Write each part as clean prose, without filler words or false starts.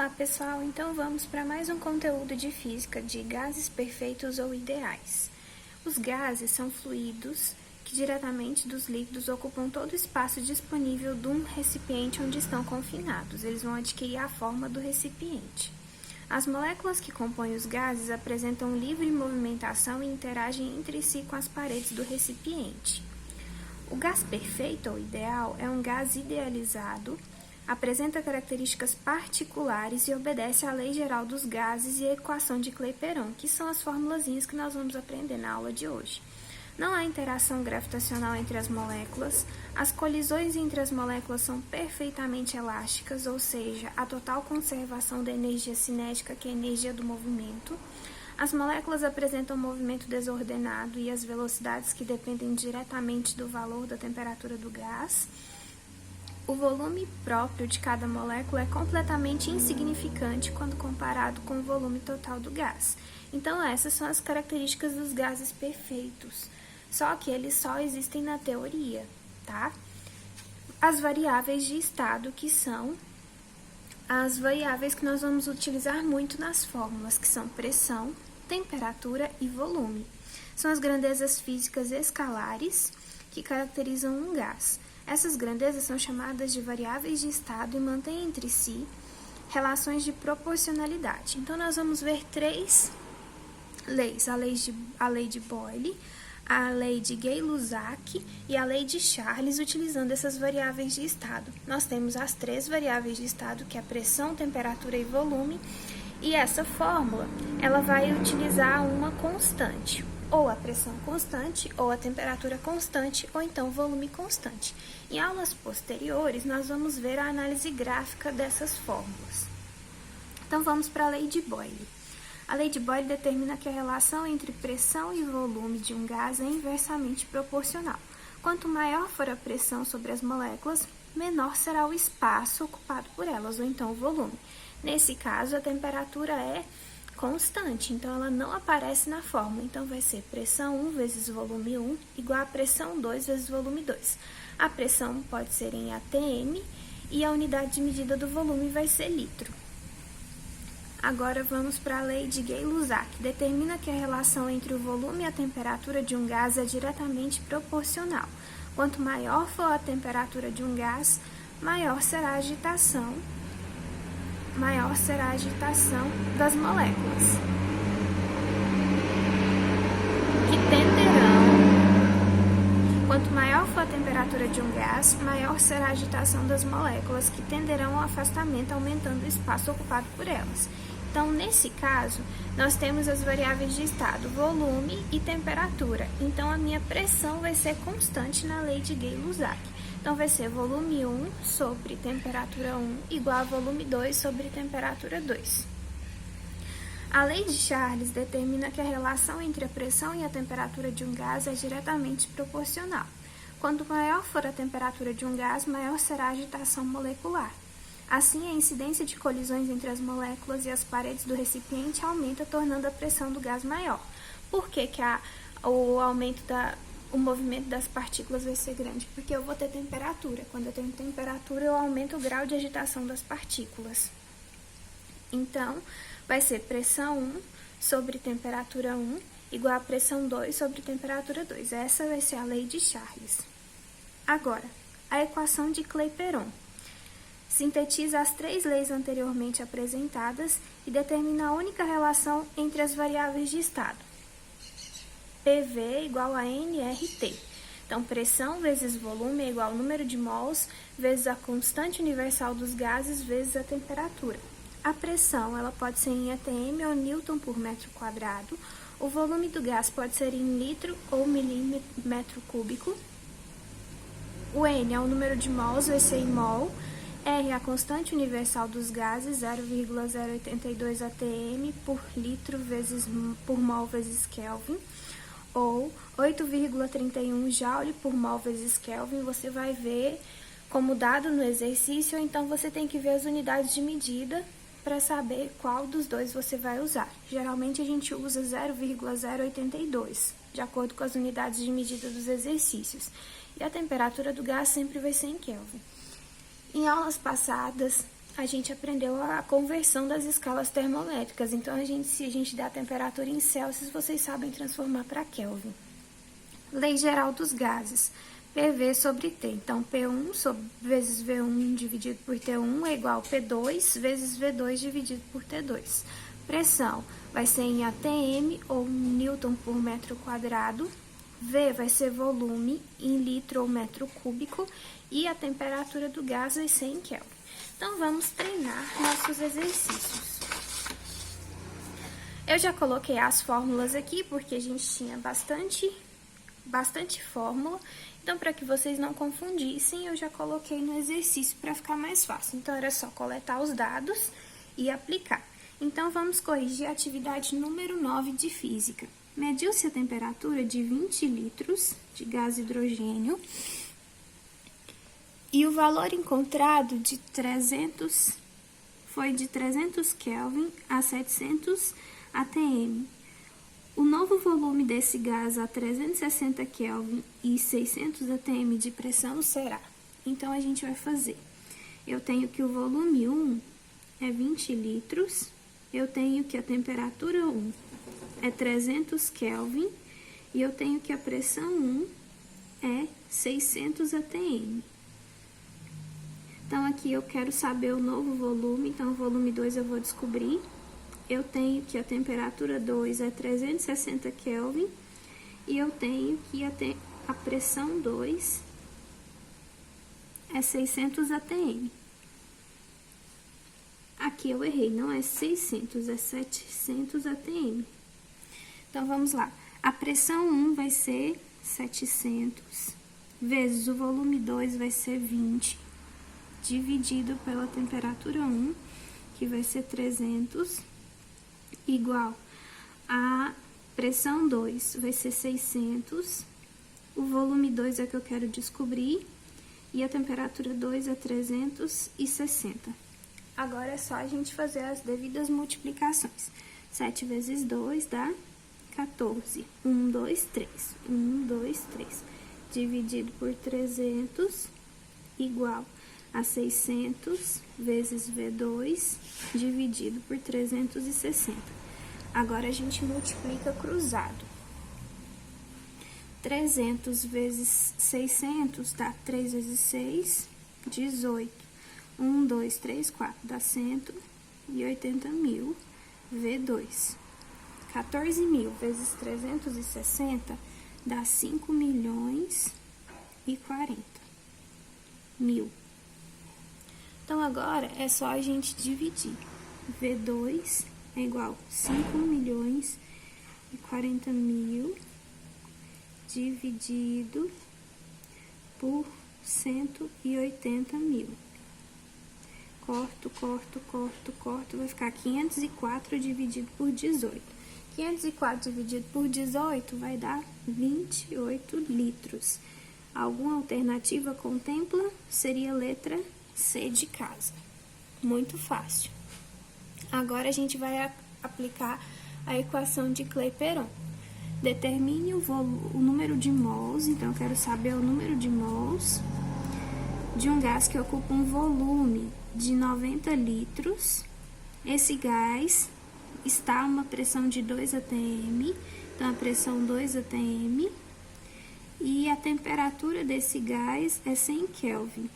Olá pessoal, então vamos para mais um conteúdo de física de gases perfeitos ou ideais. Os gases são fluidos que diretamente dos líquidos ocupam todo o espaço disponível de um recipiente onde estão confinados. Eles vão adquirir a forma do recipiente. As moléculas que compõem os gases apresentam livre movimentação e interagem entre si com as paredes do recipiente. O gás perfeito ou ideal é um gás idealizado, apresenta características particulares e obedece à lei geral dos gases e à equação de Clapeyron, que são as formulazinhas que nós vamos aprender na aula de hoje. Não há interação gravitacional entre as moléculas, as colisões entre as moléculas são perfeitamente elásticas, ou seja, a total conservação da energia cinética, que é a energia do movimento. As moléculas apresentam movimento desordenado e as velocidades que dependem diretamente do valor da temperatura do gás. O volume próprio de cada molécula é completamente insignificante quando comparado com o volume total do gás. Então, essas são as características dos gases perfeitos, só que eles só existem na teoria, tá? As variáveis de estado, que são as variáveis que nós vamos utilizar muito nas fórmulas, que são pressão, temperatura e volume. São as grandezas físicas escalares que caracterizam um gás. Essas grandezas são chamadas de variáveis de estado e mantêm entre si relações de proporcionalidade. Então, nós vamos ver três leis: a lei de Boyle, a lei de Gay-Lussac e a lei de Charles, utilizando essas variáveis de estado. Nós temos as três variáveis de estado, que é a pressão, temperatura e volume, e essa fórmula ela vai utilizar uma constante, ou a pressão constante, ou a temperatura constante, ou então volume constante. Em aulas posteriores, nós vamos ver a análise gráfica dessas fórmulas. Então, vamos para a lei de Boyle. A lei de Boyle determina que a relação entre pressão e volume de um gás é inversamente proporcional. Quanto maior for a pressão sobre as moléculas, menor será o espaço ocupado por elas, ou então o volume. Nesse caso, a temperatura é constante, então ela não aparece na fórmula. Então, vai ser pressão 1 vezes volume 1 igual a pressão 2 vezes volume 2. A pressão pode ser em atm e a unidade de medida do volume vai ser litro. Agora, vamos para a lei de Gay-Lussac, que determina que a relação entre o volume e a temperatura de um gás é diretamente proporcional. Quanto maior for a temperatura de um gás, maior será a agitação das moléculas, Quanto maior for a temperatura de um gás, maior será a agitação das moléculas, que tenderão ao afastamento, aumentando o espaço ocupado por elas. Então, nesse caso, nós temos as variáveis de estado, volume e temperatura. Então, a minha pressão vai ser constante na lei de Gay-Lussac. Então, vai ser volume 1 sobre temperatura 1 igual a volume 2 sobre temperatura 2. A lei de Charles determina que a relação entre a pressão e a temperatura de um gás é diretamente proporcional. Quanto maior for a temperatura de um gás, maior será a agitação molecular. Assim, a incidência de colisões entre as moléculas e as paredes do recipiente aumenta, tornando a pressão do gás maior. Por que o movimento das partículas vai ser grande? Porque eu vou ter temperatura. Quando eu tenho temperatura, eu aumento o grau de agitação das partículas. Então, vai ser pressão 1 sobre temperatura 1 igual a pressão 2 sobre temperatura 2. Essa vai ser a lei de Charles. Agora, a equação de Clapeyron sintetiza as três leis anteriormente apresentadas e determina a única relação entre as variáveis de estado. PV igual a nRT. Então, pressão vezes volume é igual ao número de mols vezes a constante universal dos gases vezes a temperatura. A pressão ela pode ser em atm ou newton por metro quadrado. O volume do gás pode ser em litro ou milímetro cúbico. O N é o número de mols, vai ser em mol. R é a constante universal dos gases, 0,082 atm por litro por mol vezes Kelvin, ou 8,31 joule por mol vezes Kelvin. Você vai ver como dado no exercício, ou então você tem que ver as unidades de medida para saber qual dos dois você vai usar. Geralmente a gente usa 0,082, de acordo com as unidades de medida dos exercícios. E a temperatura do gás sempre vai ser em Kelvin. Em aulas passadas, a gente aprendeu a conversão das escalas termométricas. Então, se a gente dá a temperatura em Celsius, vocês sabem transformar para Kelvin. Lei geral dos gases. PV sobre T. Então, P1 vezes V1 dividido por T1 é igual a P2 vezes V2 dividido por T2. Pressão vai ser em ATM ou Newton por metro quadrado. V vai ser volume em litro ou metro cúbico. E a temperatura do gás vai ser em Kelvin. Então, vamos treinar nossos exercícios. Eu já coloquei as fórmulas aqui, porque a gente tinha bastante fórmula. Então, para que vocês não confundissem, eu já coloquei no exercício para ficar mais fácil. Então, era só coletar os dados e aplicar. Então, vamos corrigir a atividade número 9 de física. Mediu-se a temperatura de 20 litros de gás hidrogênio e o valor encontrado foi de 300 Kelvin a 700 atm. O novo volume desse gás a 360 Kelvin e 600 atm de pressão será. Então, a gente vai fazer. Eu tenho que o volume 1 é 20 litros. Eu tenho que a temperatura 1 é 300 Kelvin. E eu tenho que a pressão 1 é 600 atm. Então, aqui eu quero saber o novo volume. Então, o volume 2 eu vou descobrir. Eu tenho que a temperatura 2 é 360 Kelvin e eu tenho que a pressão 2 é 600 atm. Aqui eu errei, não é 600, é 700 atm. Então, vamos lá. A pressão 1 vai ser 700, vezes o volume 2 vai ser 20, dividido pela temperatura 1, que vai ser 300, igual a pressão 2 vai ser 600, o volume 2 é que eu quero descobrir, e a temperatura 2 é 360. Agora é só a gente fazer as devidas multiplicações. 7 vezes 2 dá 14. 1, 2, 3. 1, 2, 3. Dividido por 300, igual a 600 vezes V2, dividido por 360. Agora, a gente multiplica cruzado. 300 vezes 600 dá 3 vezes 6, 18. 1, 2, 3, 4, dá 180 mil V2. 14 mil vezes 360 dá 5 milhões e 40 mil. Então, agora é só a gente dividir. V2 é igual a 5 milhões e 40 mil dividido por 180 mil. Corto, vai ficar 504 dividido por 18. 504 dividido por 18 vai dar 28 litros. Alguma alternativa contempla? Seria a letra C de casa. Muito fácil. Agora, a gente vai aplicar a equação de Clapeyron. Determine o número de mols, então eu quero saber o número de mols de um gás que ocupa um volume de 90 litros. Esse gás está a uma pressão de 2 atm, então a pressão 2 atm, e a temperatura desse gás é 100 Kelvin.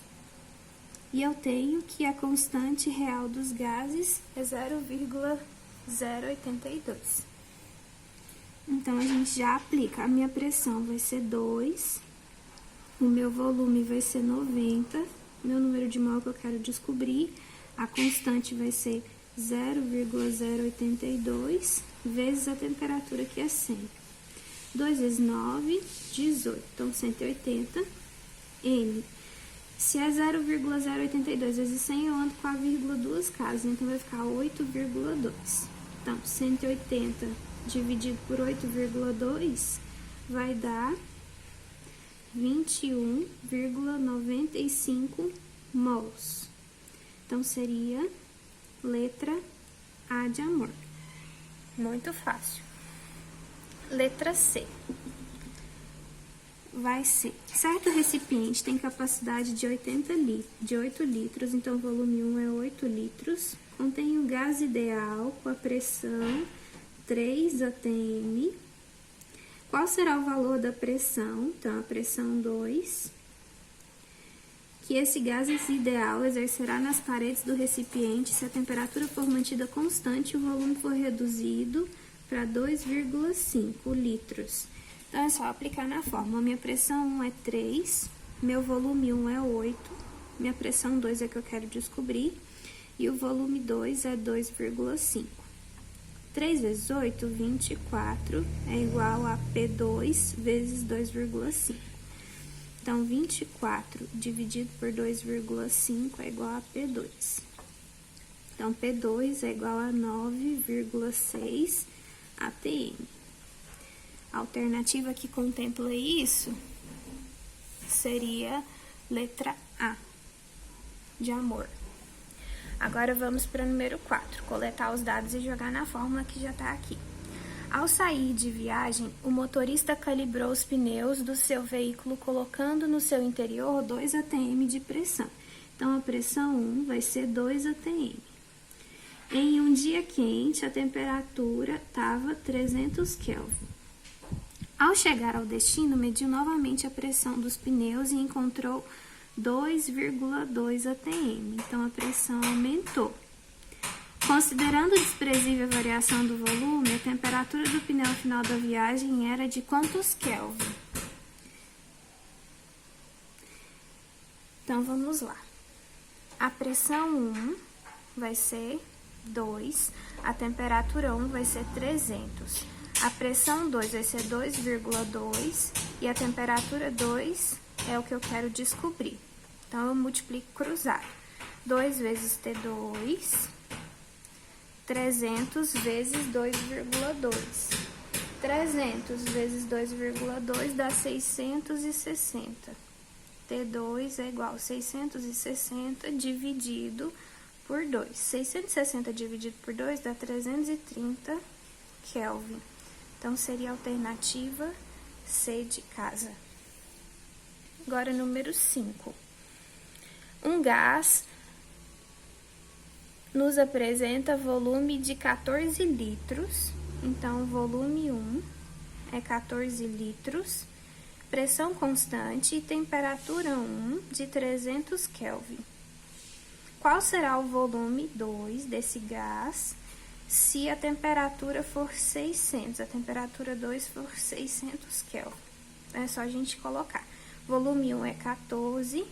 E eu tenho que a constante real dos gases é 0,082. Então, a gente já aplica. A minha pressão vai ser 2, o meu volume vai ser 90, meu número de mol que eu quero descobrir, a constante vai ser 0,082 vezes a temperatura, que é 100. 2 vezes 9, 18. Então, 180 N. Se é 0,082 vezes 100, eu ando com a vírgula duas casas, então vai ficar 8,2. Então, 180 dividido por 8,2 vai dar 21,95 mols. Então, seria letra A de amor. Muito fácil. Letra C. vai ser, certo recipiente tem capacidade de 8 litros, então o volume 1 é 8 litros, contém o gás ideal com a pressão 3 atm. Qual será o valor da pressão? Então, a pressão 2, que esse gás ideal exercerá nas paredes do recipiente se a temperatura for mantida constante e o volume for reduzido para 2,5 litros. Então, é só aplicar na fórmula. Minha pressão 1 é 3, meu volume 1 é 8, minha pressão 2 é que eu quero descobrir, e o volume 2 é 2,5. 3 vezes 8, 24, é igual a P2 vezes 2,5. Então, 24 dividido por 2,5 é igual a P2. Então, P2 é igual a 9,6 atm. A alternativa que contempla isso seria letra A, de amor. Agora, vamos para o número 4, coletar os dados e jogar na fórmula que já está aqui. Ao sair de viagem, o motorista calibrou os pneus do seu veículo, colocando no seu interior 2 atm de pressão. Então, a pressão 1 vai ser 2 atm. Em um dia quente, a temperatura estava 300 Kelvin. Ao chegar ao destino, mediu novamente a pressão dos pneus e encontrou 2,2 atm. Então, a pressão aumentou. Considerando desprezível a variação do volume, a temperatura do pneu ao final da viagem era de quantos Kelvin? Então, vamos lá. A pressão 1 vai ser 2, a temperatura 1 vai ser 300. A pressão 2 vai ser 2,2 e a temperatura 2 é o que eu quero descobrir. Então, eu multiplico cruzado. 2 vezes T2, 300 vezes 2,2. 300 vezes 2,2 dá 660. T2 é igual a 660 dividido por 2. 660 dividido por 2 dá 330 Kelvin. Então, seria a alternativa C de casa. Agora, número 5. Um gás nos apresenta volume de 14 litros. Então, volume 1 é 14 litros, pressão constante e temperatura 1 de 300 Kelvin. Qual será o volume 2 desse gás se a temperatura for 600, a temperatura 2 for 600 Kelvin? Então, é só a gente colocar. Volume 1 é 14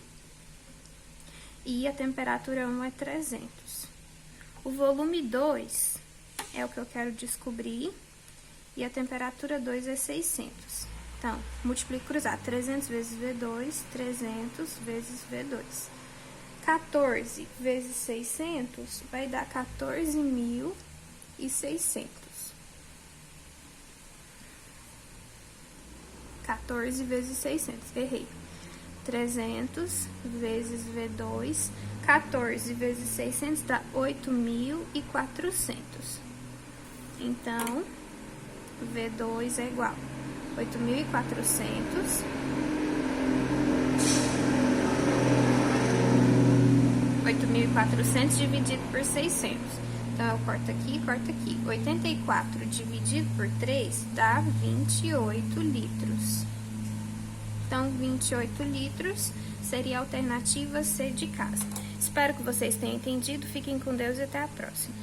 e a temperatura 1 é 300. O volume 2 é o que eu quero descobrir e a temperatura 2 é 600. Então, multiplico cruzado, 300 vezes V2, 300 vezes V2. 14 vezes 600 vai dar 14.600. 14 vezes 600, errei. 300 vezes V2, 14 vezes 600 dá 8.400. Então, V2 é igual a 8.400 dividido por 600. Então, eu corto aqui e corto aqui. 84 dividido por 3 dá 28 litros. Então, 28 litros seria a alternativa C de casa. Espero que vocês tenham entendido. Fiquem com Deus e até a próxima.